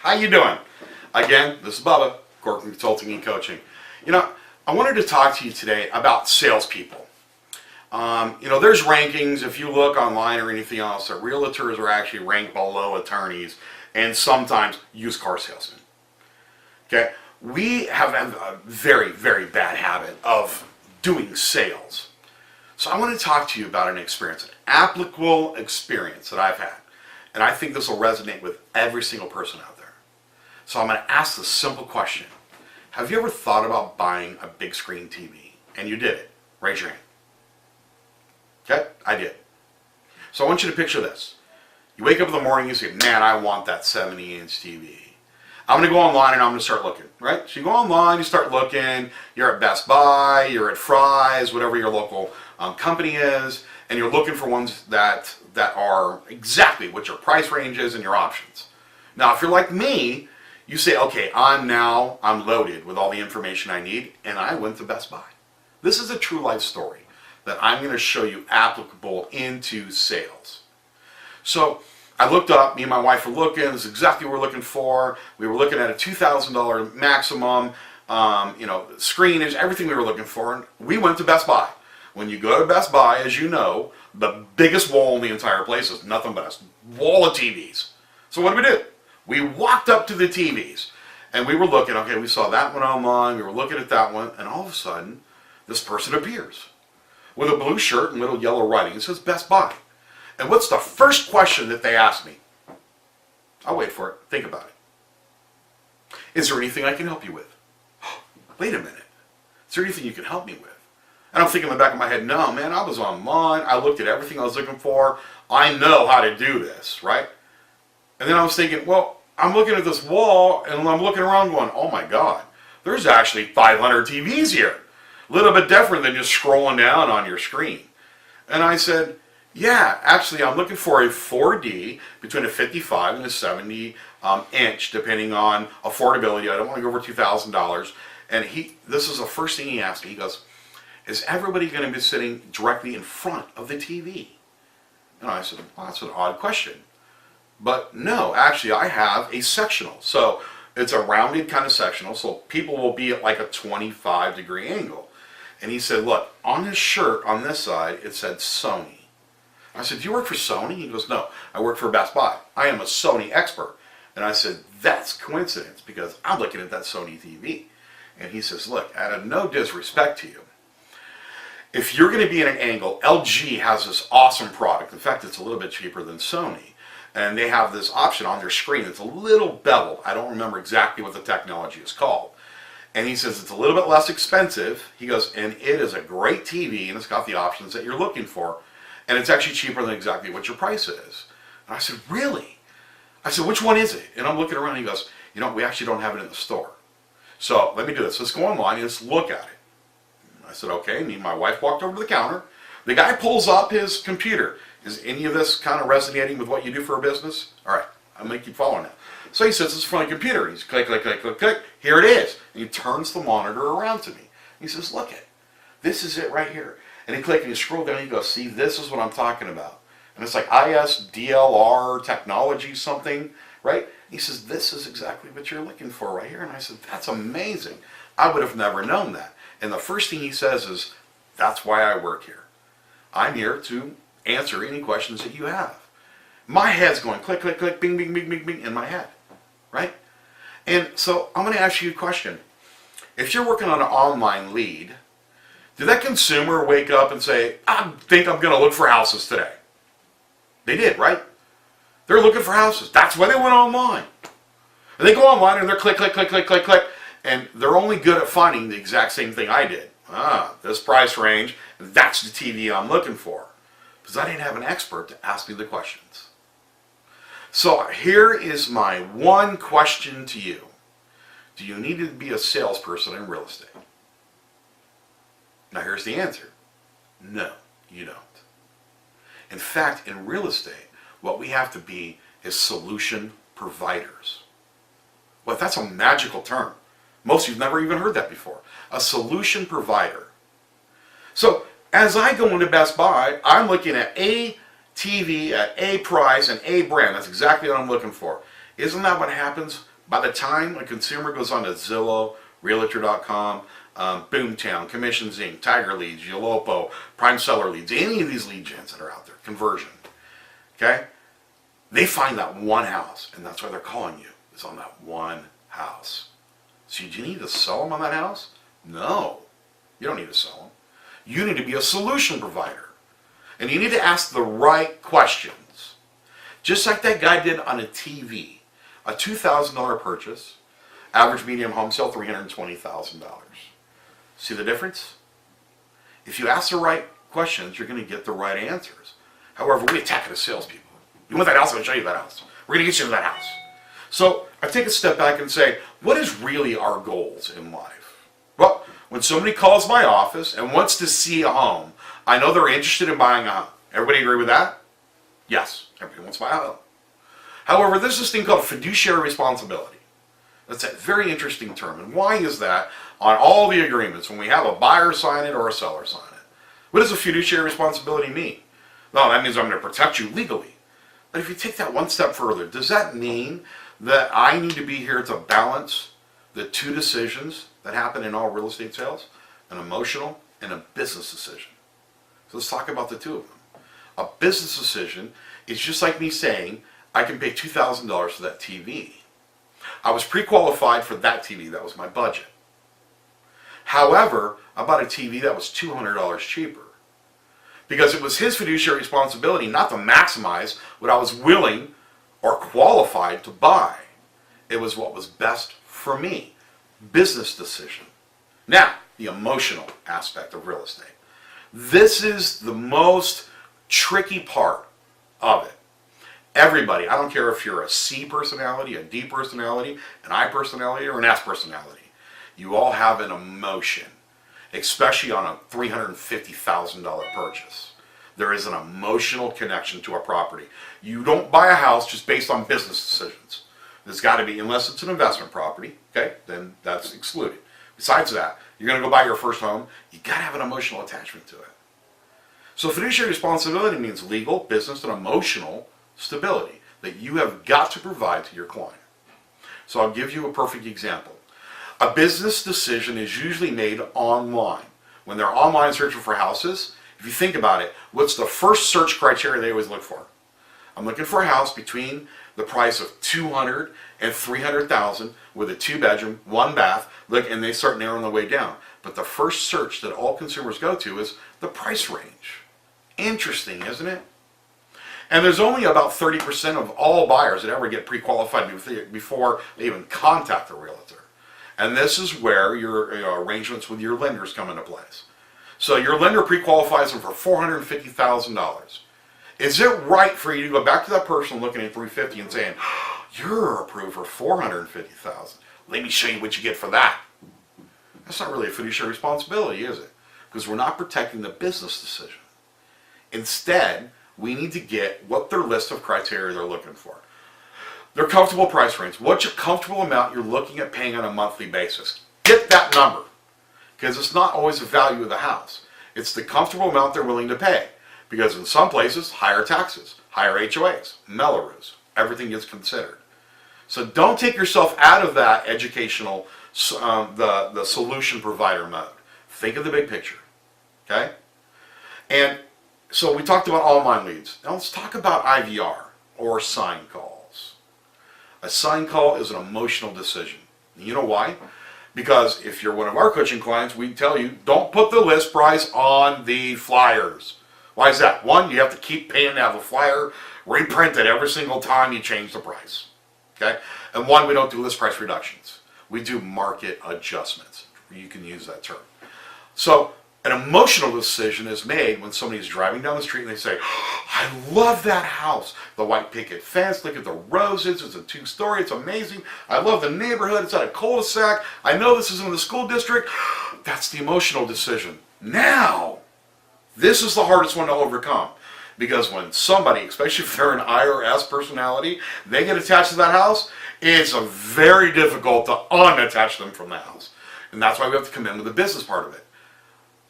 How you doing? Again, this is Bubba, Corcoran Consulting and Coaching. I wanted to talk to you today about salespeople. There's rankings, if you look online or anything else, that realtors are actually ranked below attorneys and sometimes used car salesmen. Okay? We have a very, very bad habit of doing sales. So I want to talk to you about an experience, an applicable experience that I've had. And I think this will resonate with every single person out there. So I'm going to ask the simple question. Have you ever thought about buying a big screen TV? And you did it. Raise your hand. Okay? I did. So I want you to picture this. You wake up in the morning and you say, man, I want that 70-inch TV. I'm going to go online and I'm going to start looking, right? So you go online, you start looking, you're at Best Buy, you're at Fry's, whatever your local company is, and you're looking for ones that are exactly what your price range is and your options. Now, if you're like me, you say, okay, I'm loaded with all the information I need, and I went to Best Buy. This is a true life story that I'm going to show you applicable into sales. So I looked up, me and my wife were looking, this is exactly what we're looking for. We were looking at a $2,000 maximum, screenage, everything we were looking for, and we went to Best Buy. When you go to Best Buy, as you know, the biggest wall in the entire place is nothing but a wall of TVs. So what did? We walked up to the TVs, and we were looking, okay, we saw that one online, we were looking at that one, and all of a sudden, this person appears with a blue shirt and little yellow writing. It says Best Buy. And what's the first question that they ask me? I'll wait for it. Think about it. Is there anything I can help you with? Wait a minute. Is there anything you can help me with? And I'm thinking in the back of my head, no, man, I was online. I looked at everything I was looking for. I know how to do this, right? And then I was thinking, well, I'm looking at this wall, and I'm looking around going, oh my God, there's actually 500 TVs here. A little bit different than just scrolling down on your screen. And I said, yeah, actually, I'm looking for a 4D between a 55 and a 70 inch, depending on affordability. I don't want to go over $2,000. And this is the first thing he asked me. He goes, is everybody going to be sitting directly in front of the TV? And I said, well, that's an odd question. But no, actually, I have a sectional. So it's a rounded kind of sectional, so people will be at like a 25-degree angle. And he said, look, on his shirt on this side, it said Sony. I said, do you work for Sony? He goes, no, I work for Best Buy. I am a Sony expert. And I said, that's coincidence, because I'm looking at that Sony TV. And he says, look, out of no disrespect to you, if you're going to be in an angle, LG has this awesome product. In fact, it's a little bit cheaper than Sony. And they have this option on their screen. It's a little bevel. I don't remember exactly what the technology is called. And he says it's a little bit less expensive. He goes, and it is a great TV, and it's got the options that you're looking for. And it's actually cheaper than exactly what your price is. And I said, really? I said, which one is it? And I'm looking around, and he goes, we actually don't have it in the store. So let me do this. Let's go online and let's look at it. I said, okay. Me and my wife walked over to the counter. The guy pulls up his computer. Is any of this kind of resonating with what you do for a business? All right, I'm going to keep following now. So he sits in front of the computer. He's click, click, click, click, click. Here it is. And he turns the monitor around to me. He says, look it. This is it right here. And he clicked and he scrolled down and he goes, see, this is what I'm talking about. And it's like ISDLR technology something, right? He says, this is exactly what you're looking for right here. And I said, that's amazing. I would have never known that. And the first thing he says is, that's why I work here. I'm here to answer any questions that you have. My head's going click, click, click, bing, bing, bing, bing, bing in my head, right? And so I'm going to ask you a question. If you're working on an online lead, did that consumer wake up and say, I think I'm going to look for houses today? They did, right? They're looking for houses. That's why they went online. And they go online and they're click, click, click, click, click, click, and they're only good at finding the exact same thing I did. This price range, that's the TV I'm looking for. Because I didn't have an expert to ask me the questions. So here is my one question to you. Do you need to be a salesperson in real estate? Now here's the answer. No, you don't. In fact, in real estate, what we have to be is solution providers. Well, that's a magical term. Most of you've never even heard that before. A solution provider. So as I go into Best Buy, I'm looking at a TV at a price and a brand. That's exactly what I'm looking for. Isn't that what happens By the time a consumer goes on to Zillow, Realtor.com, Boomtown, Commissions Inc., Tiger Leads, Yolopo, Prime Seller Leads, any of these lead gens that are out there, conversion, okay? They find that one house, and that's why they're calling you, is on that one house. So do you need to sell them on that house? No, you don't need to sell them. You need to be a solution provider. And you need to ask the right questions. Just like that guy did on a TV. A $2,000 purchase, average medium home sale, $320,000. See the difference? If you ask the right questions, you're going to get the right answers. However, we attack it as salespeople. You want that house? I'm going to show you that house. We're going to get you to that house. So I take a step back and say, what is really our goals in life? Well, when somebody calls my office and wants to see a home, I know they're interested in buying a home. Everybody agree with that? Yes, everybody wants to buy a home. However, there's this thing called fiduciary responsibility. That's a very interesting term. And why is that on all the agreements when we have a buyer sign it or a seller sign it? What does a fiduciary responsibility mean? Well, that means I'm going to protect you legally. But if you take that one step further, does that mean that I need to be here to balance the two decisions that happen in all real estate sales? An emotional and a business decision. So let's talk about the two of them. A business decision is just like me saying, I can pay $2,000 for that TV. I was pre-qualified for that TV. That was my budget. However, I bought a TV that was $200 cheaper because it was his fiduciary responsibility not to maximize what I was willing or qualified to buy. It was what was best for me. Business decision. Now, the emotional aspect of real estate. This is the most tricky part of it. Everybody, I don't care if you're a C personality, a D personality, an I personality, or an S personality. You all have an emotion, especially on a $350,000 purchase. There is an emotional connection to a property. You don't buy a house just based on business decisions. There's got to be, unless it's an investment property, okay, then that's excluded. Besides that, you're going to go buy your first home, you got to have an emotional attachment to it. So fiduciary responsibility means legal, business, and emotional stability that you have got to provide to your client. So I'll give you a perfect example. A business decision is usually made online. When they're online searching for houses, if you think about it, what's the first search criteria they always look for? I'm looking for a house between the price of $200,000 and $300,000 with a 2-bedroom, 1 bath. Look, and they start narrowing the way down. But the first search that all consumers go to is the price range. Interesting, isn't it? And there's only about 30% of all buyers that ever get pre-qualified before they even contact a realtor. And this is where your arrangements with your lenders come into place. So your lender pre-qualifies them for $450,000. Is it right for you to go back to that person looking at $350,000 and saying, you're approved for $450,000. Let me show you what you get for that. That's not really a fiduciary responsibility, is it? Because we're not protecting the business decision. Instead, we need to get what their list of criteria they're looking for. Their comfortable price range. What's your comfortable amount you're looking at paying on a monthly basis? Get that number. Because it's not always the value of the house. It's the comfortable amount they're willing to pay. Because in some places, higher taxes, higher HOAs, Melrose, everything gets considered. So don't take yourself out of that educational, the solution provider mode. Think of the big picture. Okay? And so we talked about online leads. Now let's talk about IVR, or sign calls. A sign call is an emotional decision. You know why? Because if you're one of our coaching clients, we tell you, don't put the list price on the flyers. Why is that? One, you have to keep paying to have a flyer reprinted every single time you change the price. Okay? And one, we don't do list price reductions. We do market adjustments. You can use that term. So an emotional decision is made when somebody's driving down the street and they say, I love that house. The white picket fence, look at the roses, it's a 2-story, it's amazing. I love the neighborhood, it's at a cul-de-sac. I know this is in the school district. That's the emotional decision. Now, this is the hardest one to overcome. Because when somebody, especially if they're an I or S personality, they get attached to that house, it's very difficult to unattach them from the house. And that's why we have to come in with the business part of it.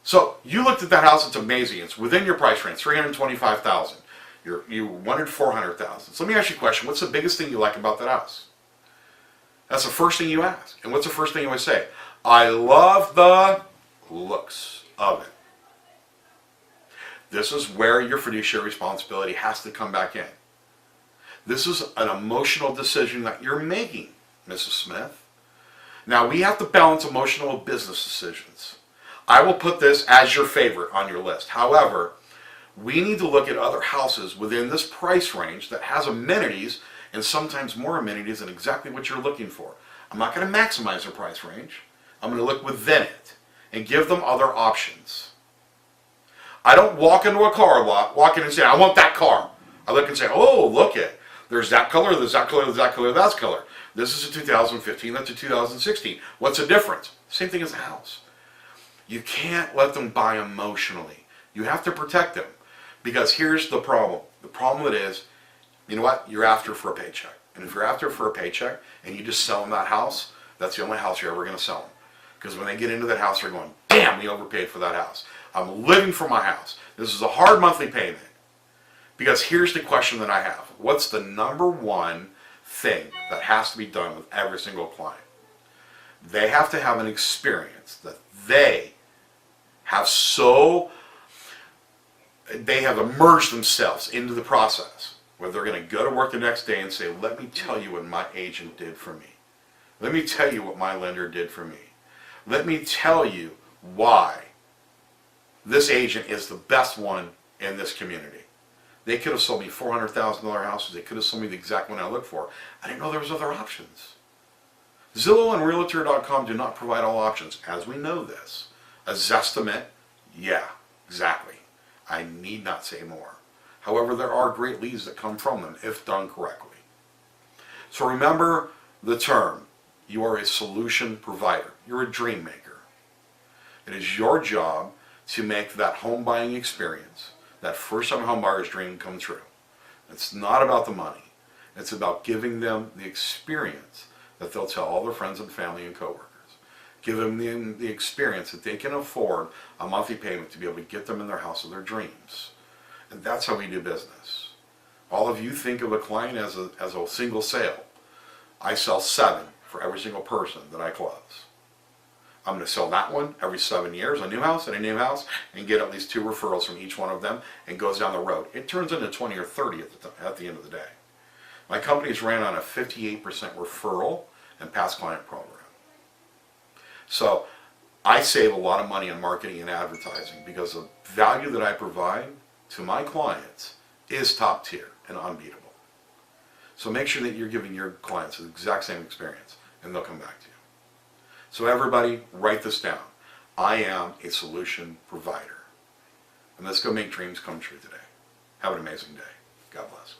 So you looked at that house, it's amazing. It's within your price range, $325,000. You wanted $400,000. So let me ask you a question. What's the biggest thing you like about that house? That's the first thing you ask. And what's the first thing you always say? I love the looks of it. This is where your fiduciary responsibility has to come back in. This is an emotional decision that you're making, Mrs. Smith. Now, we have to balance emotional with business decisions. I will put this as your favorite on your list. However, we need to look at other houses within this price range that has amenities and sometimes more amenities than exactly what you're looking for. I'm not going to maximize their price range. I'm going to look within it and give them other options. I don't walk into a car lot, walk in and say, I want that car. I look and say, oh, look it. There's that color, there's that color, there's that color, that's color. This is a 2015, that's a 2016. What's the difference? Same thing as a house. You can't let them buy emotionally. You have to protect them. Because here's the problem. The problem it is, you know what? You're after for a paycheck. And if you're after for a paycheck and you just sell them that house, that's the only house you're ever going to sell them. Because when they get into that house, they're going, damn, we overpaid for that house. I'm living for my house. This is a hard monthly payment. Because here's the question that I have. What's the number one thing that has to be done with every single client? They have to have an experience that they have immersed themselves into the process, where they're going to go to work the next day and say, let me tell you what my agent did for me. Let me tell you what my lender did for me. Let me tell you why this agent is the best one in this community. They could have sold me $400,000 houses. They could have sold me the exact one I looked for. I didn't know there was other options. Zillow and Realtor.com do not provide all options, as we know this. A Zestimate, yeah, exactly. I need not say more. However, there are great leads that come from them if done correctly. So remember the term. You are a solution provider. You're a dream maker. It is your job to make that home buying experience, that first-time home buyer's dream, come true. It's not about the money. It's about giving them the experience that they'll tell all their friends and family and coworkers. Give them the experience that they can afford a monthly payment to be able to get them in their house of their dreams. And that's how we do business. All of you think of a client as a single sale. I sell 7 for every single person that I close. I'm going to sell that one every 7 years, a new house and a new house, and get at least 2 referrals from each one of them, and goes down the road. It turns into 20 or 30 at the end of the day. My company is ran on a 58% referral and past client program. So I save a lot of money on marketing and advertising because the value that I provide to my clients is top tier and unbeatable. So make sure that you're giving your clients the exact same experience, and they'll come back to you. So everybody, write this down. I am a solution provider. And let's go make dreams come true today. Have an amazing day. God bless.